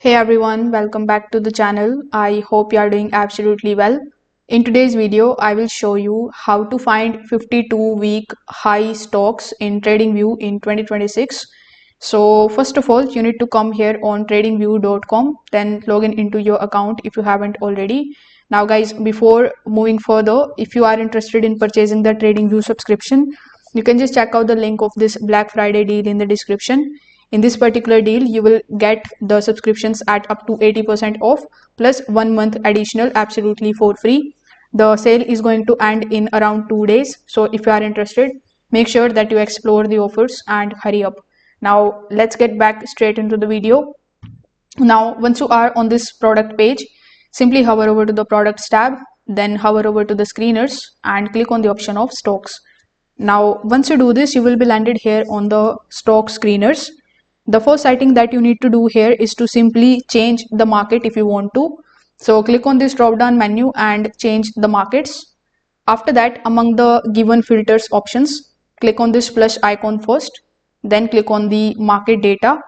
Hey everyone, welcome back to the channel. I hope you are doing absolutely well. In today's video, I will show you how to find 52-week high stocks in TradingView in 2026. So first of all, you need to come here on tradingview.com, then log in into your account if you haven't already. Now guys, before moving further, if you are interested in purchasing the TradingView subscription, you can just check out the link of this Black Friday deal in the description. In this particular deal, you will get the subscriptions at up to 80% off plus 1 month additional absolutely for free. The sale is going to end in around 2 days. So if you are interested, make sure that you explore the offers and hurry up. Now let's get back straight into the video. Now, once you are on this product page, simply hover over to the products tab, then hover over to the screeners and click on the option of stocks. Now, once you do this, you will be landed here on the stock screeners. The first setting that you need to do here is to simply change the market if you want to. So click on this drop down menu and change the markets. After that, among the given filters options, click on this plus icon first, then click on the market data.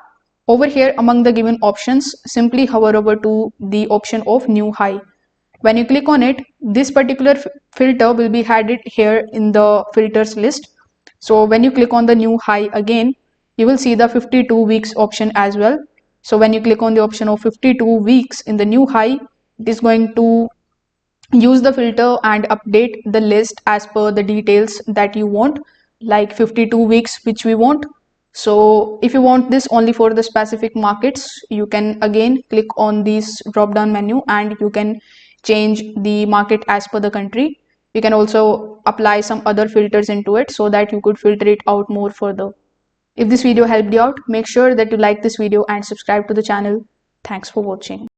Over here among the given options, simply hover over to the option of new high. When you click on it, this particular filter will be added here in the filters list. So when you click on the new high again, you will see the 52 weeks option as well. So when you click on the option of 52 weeks in the new high, it is going to use the filter and update the list as per the details that you want, like 52 weeks which we want. So if you want this only for the specific markets, you can again click on this drop down menu and you can change the market as per the country. You can also apply some other filters into it so that you could filter it out more further. If this video helped you out, make sure that you like this video and subscribe to the channel. Thanks for watching.